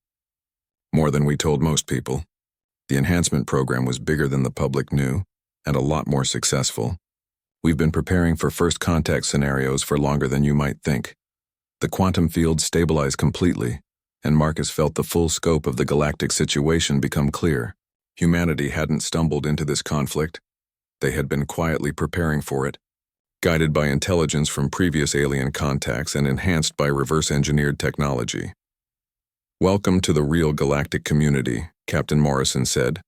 More than we told most people. The enhancement program was bigger than the public knew, and a lot more successful. We've been preparing for first contact scenarios for longer than you might think. The quantum field stabilized completely, and Marcus felt the full scope of the galactic situation become clear. Humanity hadn't stumbled into this conflict. They had been quietly preparing for it, guided by intelligence from previous alien contacts and enhanced by reverse-engineered technology. Welcome to the real galactic community, Captain Morrison said,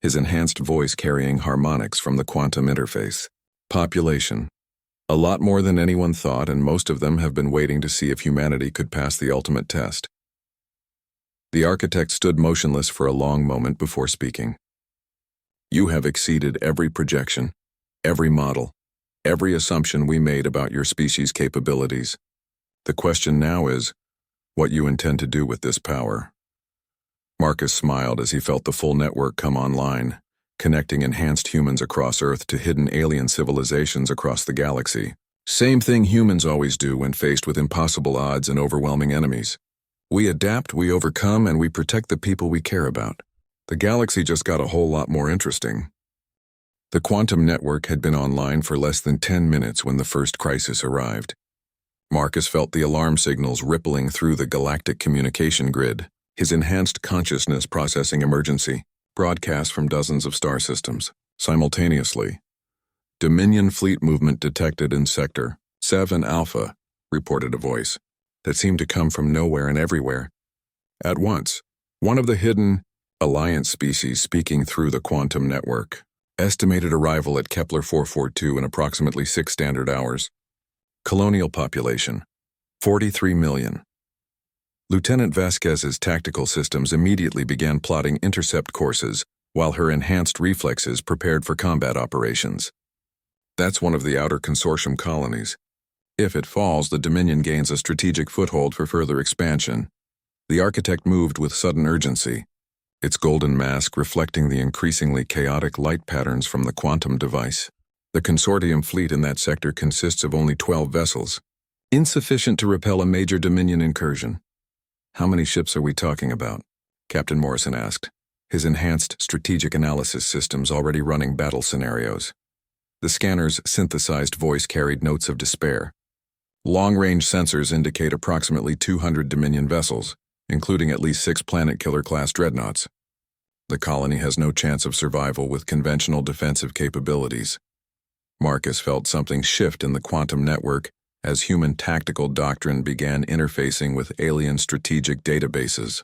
his enhanced voice carrying harmonics from the quantum interface. Population. A lot more than anyone thought, and most of them have been waiting to see if humanity could pass the ultimate test. The architect stood motionless for a long moment before speaking. You have exceeded every projection, every model, every assumption we made about your species' capabilities. The question now is, what you intend to do with this power. Marcus smiled as he felt the full network come online, connecting enhanced humans across Earth to hidden alien civilizations across the galaxy. Same thing humans always do when faced with impossible odds and overwhelming enemies. We adapt, we overcome, and we protect the people we care about. The galaxy just got a whole lot more interesting. The quantum network had been online for less than 10 minutes when the first crisis arrived. Marcus felt the alarm signals rippling through the galactic communication grid. His enhanced consciousness processing emergency broadcast from dozens of star systems simultaneously. Dominion fleet movement detected in Sector 7 Alpha, reported a voice that seemed to come from nowhere and everywhere at once. One of the hidden Alliance species speaking through the quantum network. Estimated arrival at Kepler 442 in approximately 6 standard hours. Colonial population, 43 million. Lieutenant Vasquez's tactical systems immediately began plotting intercept courses while her enhanced reflexes prepared for combat operations. That's one of the outer consortium colonies. If it falls, the Dominion gains a strategic foothold for further expansion. The architect moved with sudden urgency, its golden mask reflecting the increasingly chaotic light patterns from the quantum device. The consortium fleet in that sector consists of only 12 vessels, insufficient to repel a major Dominion incursion. How many ships are we talking about? Captain Morrison asked, his enhanced strategic analysis systems already running battle scenarios. The scanner's synthesized voice carried notes of despair. Long-range sensors indicate approximately 200 Dominion vessels, including at least 6 planet-killer-class dreadnoughts. The colony has no chance of survival with conventional defensive capabilities. Marcus felt something shift in the quantum network as human tactical doctrine began interfacing with alien strategic databases.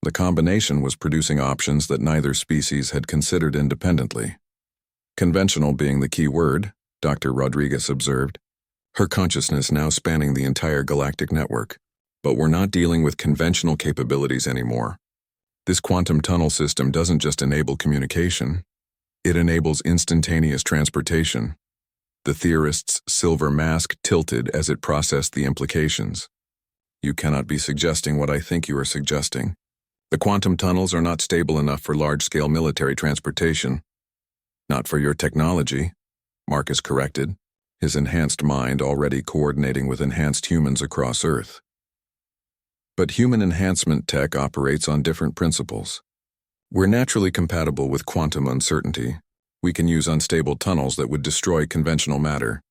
The combination was producing options that neither species had considered independently. Conventional being the key word, Dr. Rodriguez observed, her consciousness now spanning the entire galactic network. But we're not dealing with conventional capabilities anymore. This quantum tunnel system doesn't just enable communication, it enables instantaneous transportation. The theorist's silver mask tilted as it processed the implications. You cannot be suggesting what I think you are suggesting. The quantum tunnels are not stable enough for large-scale military transportation. Not for your technology, Marcus corrected, his enhanced mind already coordinating with enhanced humans across Earth. But human enhancement tech operates on different principles. We're naturally compatible with quantum uncertainty. We can use unstable tunnels that would destroy conventional matter.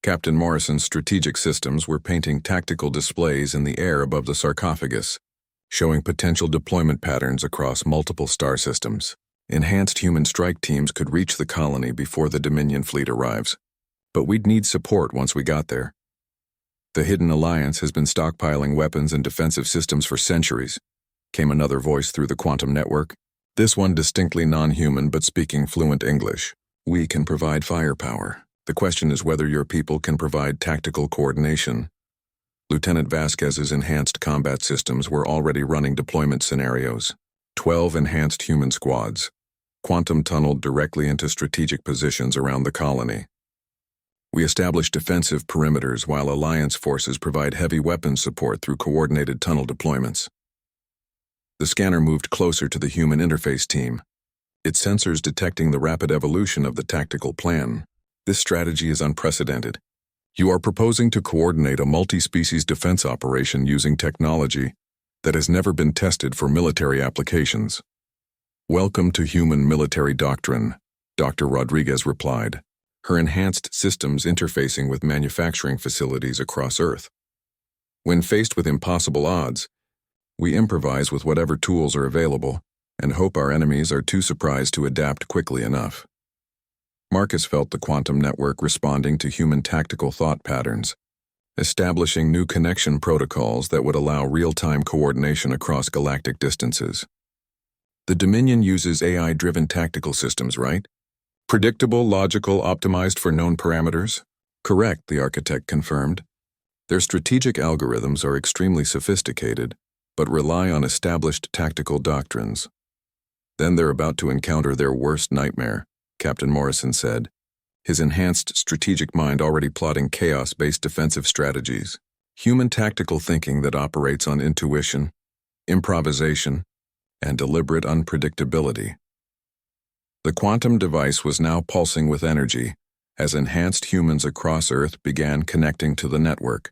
Captain Morrison's strategic systems were painting tactical displays in the air above the sarcophagus, showing potential deployment patterns across multiple star systems. Enhanced human strike teams could reach the colony before the Dominion fleet arrives. But we'd need support once we got there. The Hidden Alliance has been stockpiling weapons and defensive systems for centuries, came another voice through the quantum network, this one distinctly non-human but speaking fluent English. We can provide firepower. The question is whether your people can provide tactical coordination. Lieutenant Vasquez's enhanced combat systems were already running deployment scenarios. 12 enhanced human squads, quantum tunneled directly into strategic positions around the colony. We establish defensive perimeters while Alliance forces provide heavy weapons support through coordinated tunnel deployments. The scanner moved closer to the human interface team, its sensors detecting the rapid evolution of the tactical plan. This strategy is unprecedented. You are proposing to coordinate a multi-species defense operation using technology that has never been tested for military applications. Welcome to human military doctrine, Dr. Rodriguez replied, her enhanced systems interfacing with manufacturing facilities across Earth. When faced with impossible odds, we improvise with whatever tools are available and hope our enemies are too surprised to adapt quickly enough. Marcus felt the quantum network responding to human tactical thought patterns, establishing new connection protocols that would allow real-time coordination across galactic distances. The Dominion uses AI-driven tactical systems, right? Predictable, logical, optimized for known parameters? Correct, the architect confirmed. Their strategic algorithms are extremely sophisticated, but rely on established tactical doctrines. Then they're about to encounter their worst nightmare, Captain Morrison said, his enhanced strategic mind already plotting chaos-based defensive strategies. Human tactical thinking that operates on intuition, improvisation, and deliberate unpredictability. The quantum device was now pulsing with energy as enhanced humans across Earth began connecting to the network,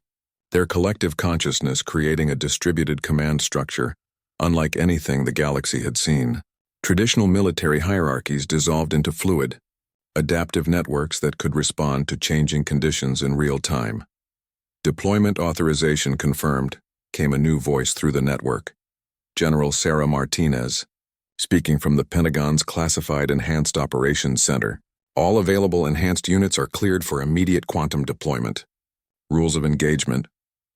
their collective consciousness creating a distributed command structure, unlike anything the galaxy had seen. Traditional military hierarchies dissolved into fluid, adaptive networks that could respond to changing conditions in real time. Deployment authorization confirmed, came a new voice through the network. General Sarah Martinez, speaking from the Pentagon's Classified Enhanced Operations Center. All available enhanced units are cleared for immediate quantum deployment. Rules of engagement.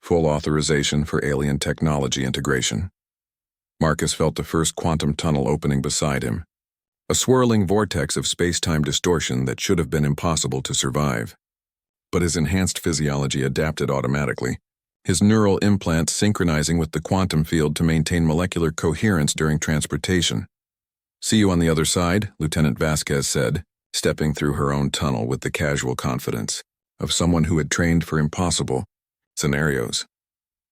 Full authorization for alien technology integration. Marcus felt the first quantum tunnel opening beside him. A swirling vortex of space-time distortion that should have been impossible to survive. But his enhanced physiology adapted automatically, his neural implants synchronizing with the quantum field to maintain molecular coherence during transportation. "See you on the other side," Lieutenant Vasquez said, stepping through her own tunnel with the casual confidence of someone who had trained for impossible scenarios.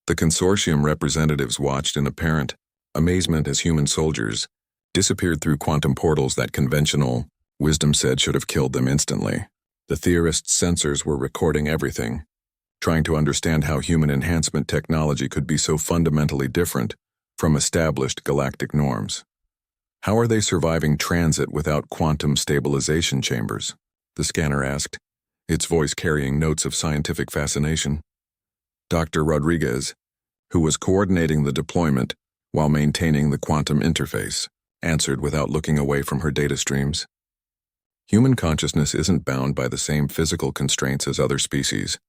The consortium representatives watched in apparent amazement as human soldiers disappeared through quantum portals that conventional wisdom said should have killed them instantly. The theorists' sensors were recording everything, trying to understand how human enhancement technology could be so fundamentally different from established galactic norms. "How are they surviving transit without quantum stabilization chambers?" the scanner asked, its voice carrying notes of scientific fascination. Dr. Rodriguez, who was coordinating the deployment while maintaining the quantum interface, answered without looking away from her data streams. "Human consciousness isn't bound by the same physical constraints as other species.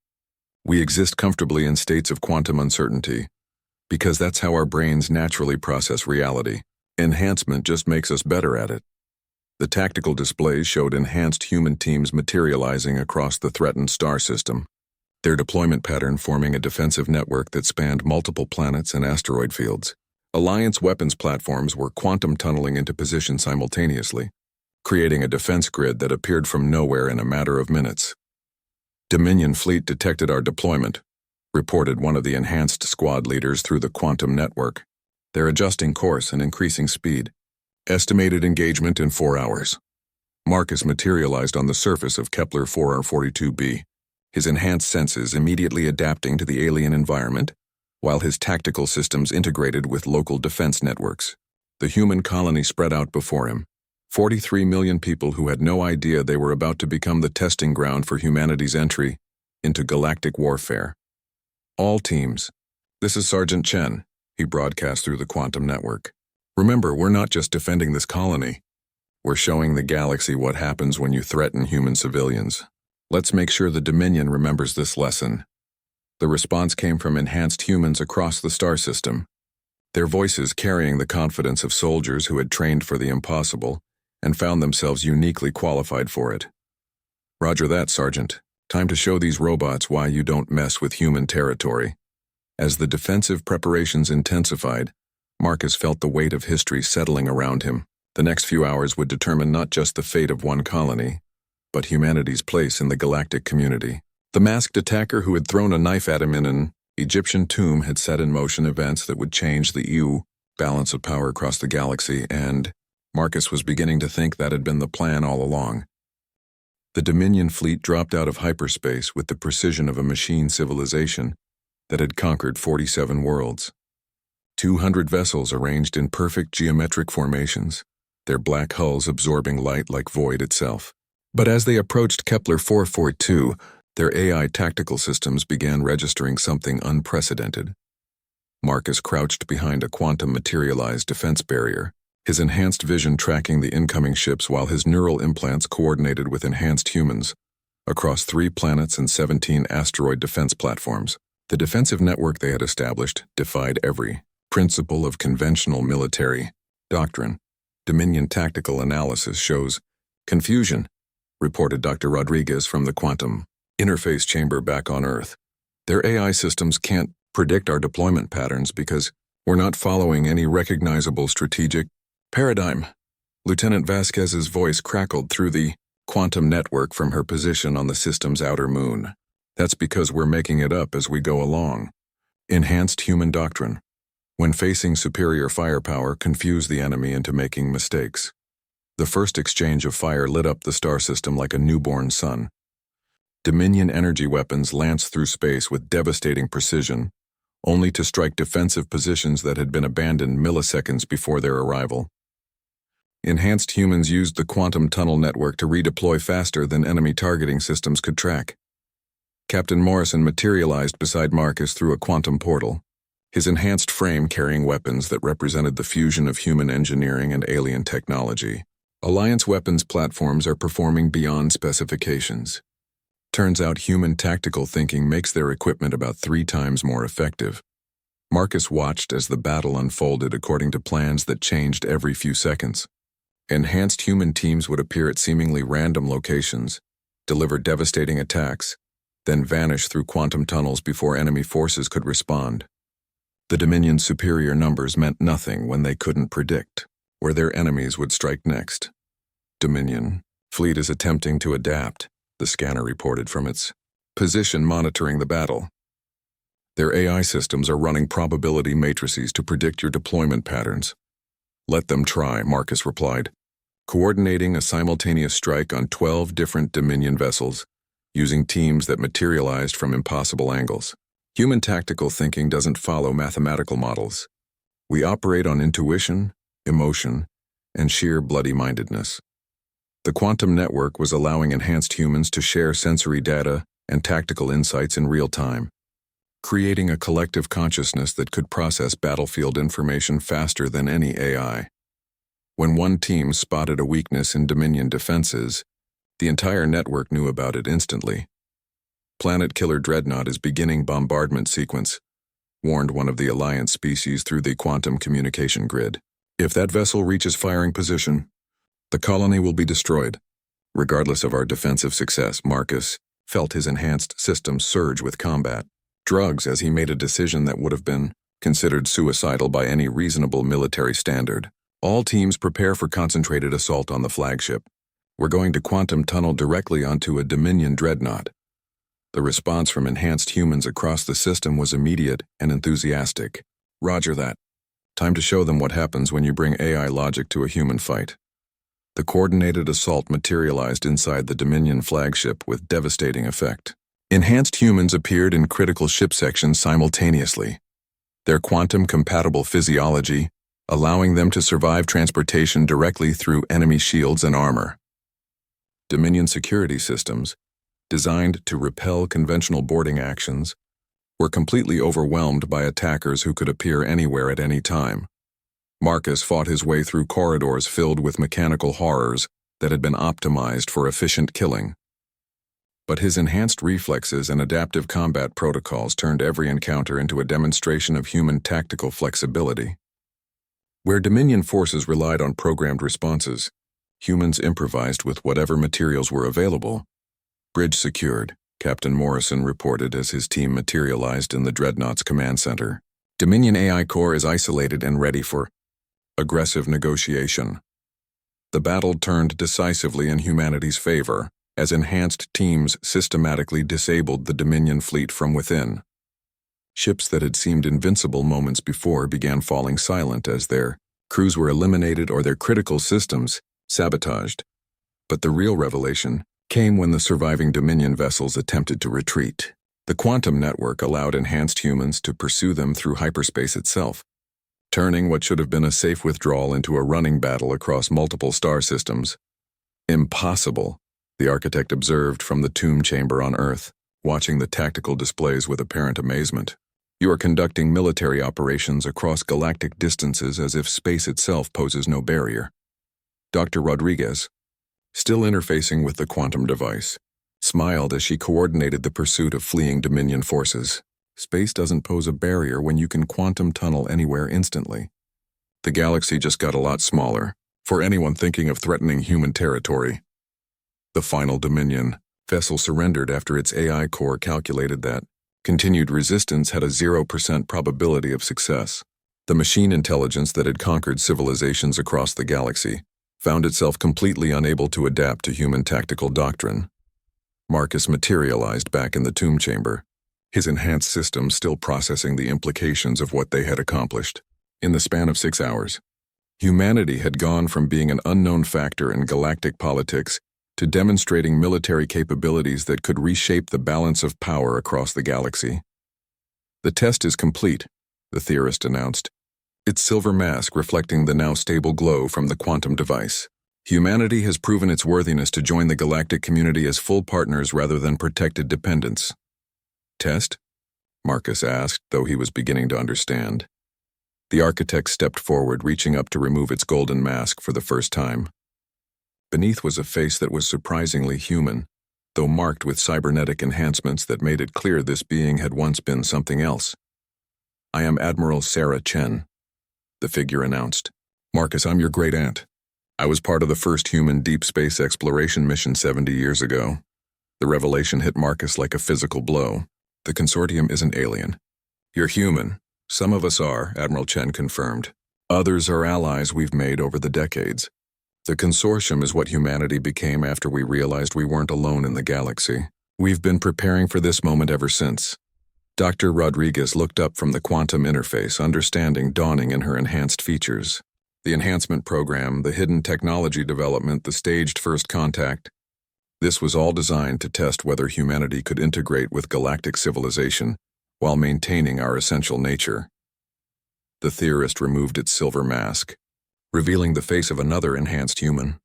We exist comfortably in states of quantum uncertainty, because that's how our brains naturally process reality. Enhancement just makes us better at it." The tactical displays showed enhanced human teams materializing across the threatened star system, their deployment pattern forming a defensive network that spanned multiple planets and asteroid fields. Alliance weapons platforms were quantum tunneling into position simultaneously, creating a defense grid that appeared from nowhere in a matter of minutes. "Dominion fleet detected our deployment," reported one of the enhanced squad leaders through the quantum network. "They're adjusting course and increasing speed. Estimated engagement in 4 hours." Marcus materialized on the surface of Kepler 442b, his enhanced senses immediately adapting to the alien environment, while his tactical systems integrated with local defense networks. The human colony spread out before him. 43 million people who had no idea they were about to become the testing ground for humanity's entry into galactic warfare. "All teams, this is Sergeant Chen," he broadcast through the quantum network. "Remember, we're not just defending this colony. We're showing the galaxy what happens when you threaten human civilians. Let's make sure the Dominion remembers this lesson." The response came from enhanced humans across the star system, their voices carrying the confidence of soldiers who had trained for the impossible and found themselves uniquely qualified for it. "Roger that, Sergeant. Time to show these robots why you don't mess with human territory." As the defensive preparations intensified, Marcus felt the weight of history settling around him. The next few hours would determine not just the fate of one colony, but humanity's place in the galactic community. The masked attacker who had thrown a knife at him in an Egyptian tomb had set in motion events that would change the balance of power across the galaxy, and Marcus was beginning to think that had been the plan all along. The Dominion fleet dropped out of hyperspace with the precision of a machine civilization that had conquered 47 worlds. 200 vessels arranged in perfect geometric formations, their black hulls absorbing light like void itself. But as they approached Kepler 442, their AI tactical systems began registering something unprecedented. Marcus crouched behind a quantum-materialized defense barrier, his enhanced vision tracking the incoming ships while his neural implants coordinated with enhanced humans across 3 planets and 17 asteroid defense platforms. The defensive network they had established defied every principle of conventional military doctrine. Dominion tactical analysis shows confusion, reported Dr. Rodriguez from the quantum interface chamber back on Earth. "Their AI systems can't predict our deployment patterns because we're not following any recognizable strategic paradigm." Lieutenant Vasquez's voice crackled through the quantum network from her position on the system's outer moon. "That's because we're making it up as we go along. Enhanced human doctrine. When facing superior firepower, confuse the enemy into making mistakes." The first exchange of fire lit up the star system like a newborn sun. Dominion energy weapons lanced through space with devastating precision, only to strike defensive positions that had been abandoned milliseconds before their arrival. Enhanced humans used the quantum tunnel network to redeploy faster than enemy targeting systems could track. Captain Morrison materialized beside Marcus through a quantum portal, his enhanced frame carrying weapons that represented the fusion of human engineering and alien technology. Alliance weapons platforms are performing beyond specifications. Turns out human tactical thinking makes their equipment about 3 times more effective. Marcus watched as the battle unfolded according to plans that changed every few seconds. Enhanced human teams would appear at seemingly random locations, deliver devastating attacks, then vanish through quantum tunnels before enemy forces could respond. The Dominion's superior numbers meant nothing when they couldn't predict where their enemies would strike next. Dominion fleet is attempting to adapt, the scanner reported from its position monitoring the battle. Their AI systems are running probability matrices to predict your deployment patterns. Let them try, Marcus replied, coordinating a simultaneous strike on 12 different Dominion vessels, using teams that materialized from impossible angles. Human tactical thinking doesn't follow mathematical models. We operate on intuition, emotion, and sheer bloody-mindedness. The quantum network was allowing enhanced humans to share sensory data and tactical insights in real time, creating a collective consciousness that could process battlefield information faster than any AI. When one team spotted a weakness in Dominion defenses, the entire network knew about it instantly. Planet Killer Dreadnought is beginning bombardment sequence, warned one of the Alliance species through the quantum communication grid. If that vessel reaches firing position, the colony will be destroyed. Regardless of our defensive success, Marcus felt his enhanced systems surge with combat. Drugs, as he made a decision that would have been considered suicidal by any reasonable military standard. All teams prepare for concentrated assault on the flagship. We're going to quantum tunnel directly onto a Dominion dreadnought. The response from enhanced humans across the system was immediate and enthusiastic. Roger that. Time to show them what happens when you bring AI logic to a human fight. The coordinated assault materialized inside the Dominion flagship with devastating effect. Enhanced humans appeared in critical ship sections simultaneously, their quantum-compatible physiology allowing them to survive transportation directly through enemy shields and armor. Dominion security systems, designed to repel conventional boarding actions, were completely overwhelmed by attackers who could appear anywhere at any time. Marcus fought his way through corridors filled with mechanical horrors that had been optimized for efficient killing. But his enhanced reflexes and adaptive combat protocols turned every encounter into a demonstration of human tactical flexibility. Where Dominion forces relied on programmed responses, humans improvised with whatever materials were available. Bridge secured, Captain Morrison reported as his team materialized in the Dreadnought's command center. Dominion AI Core is isolated and ready for aggressive negotiation. The battle turned decisively in humanity's favor, as enhanced teams systematically disabled the Dominion fleet from within. Ships that had seemed invincible moments before began falling silent as their crews were eliminated or their critical systems sabotaged. But the real revelation came when the surviving Dominion vessels attempted to retreat. The quantum network allowed enhanced humans to pursue them through hyperspace itself, turning what should have been a safe withdrawal into a running battle across multiple star systems. Impossible, the architect observed from the tomb chamber on Earth, watching the tactical displays with apparent amazement. You are conducting military operations across galactic distances as if space itself poses no barrier. Dr. Rodriguez, still interfacing with the quantum device, smiled as she coordinated the pursuit of fleeing Dominion forces. Space doesn't pose a barrier when you can quantum tunnel anywhere instantly. The galaxy just got a lot smaller for anyone thinking of threatening human territory. The final Dominion vessel surrendered after its AI core calculated that continued resistance had a 0% probability of success. The machine intelligence that had conquered civilizations across the galaxy found itself completely unable to adapt to human tactical doctrine. Marcus materialized back in the tomb chamber, his enhanced system still processing the implications of what they had accomplished. In the span of 6 hours, humanity had gone from being an unknown factor in galactic politics to demonstrating military capabilities that could reshape the balance of power across the galaxy. The test is complete, the theorist announced, its silver mask reflecting the now stable glow from the quantum device. Humanity has proven its worthiness to join the galactic community as full partners rather than protected dependents. Test? Marcus asked, though he was beginning to understand. The architect stepped forward, reaching up to remove its golden mask for the first time. Beneath was a face that was surprisingly human, though marked with cybernetic enhancements that made it clear this being had once been something else. "I am Admiral Sarah Chen," the figure announced. "Marcus, I'm your great-aunt. I was part of the first human deep space exploration mission 70 years ago." The revelation hit Marcus like a physical blow. "The consortium isn't alien. You're human. Some of us are," Admiral Chen confirmed. "Others are allies we've made over the decades. The consortium is what humanity became after we realized we weren't alone in the galaxy. We've been preparing for this moment ever since." Dr. Rodriguez looked up from the quantum interface, understanding dawning in her enhanced features. The enhancement program, the hidden technology development, the staged first contact. This was all designed to test whether humanity could integrate with galactic civilization while maintaining our essential nature. The theorist removed its silver mask, revealing the face of another enhanced human.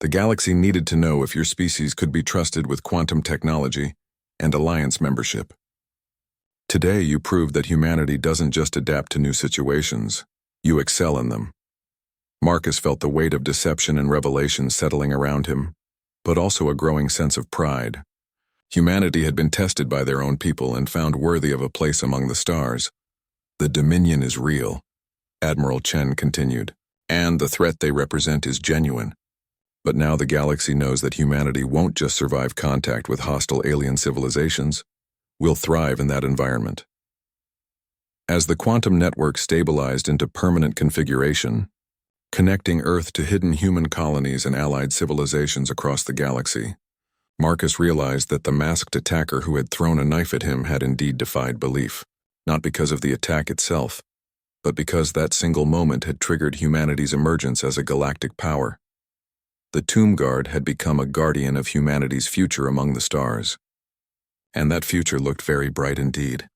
"The galaxy needed to know if your species could be trusted with quantum technology and alliance membership. Today you proved that humanity doesn't just adapt to new situations, you excel in them." Marcus felt the weight of deception and revelation settling around him, but also a growing sense of pride. Humanity had been tested by their own people and found worthy of a place among the stars. "The Dominion is real," Admiral Chen continued, "and the threat they represent is genuine. But now the galaxy knows that humanity won't just survive contact with hostile alien civilizations. We'll thrive in that environment." As the quantum network stabilized into permanent configuration, connecting Earth to hidden human colonies and allied civilizations across the galaxy, Marcus realized that the masked attacker who had thrown a knife at him had indeed defied belief, not because of the attack itself, but because that single moment had triggered humanity's emergence as a galactic power. The Tomb Guard had become a guardian of humanity's future among the stars. And that future looked very bright indeed.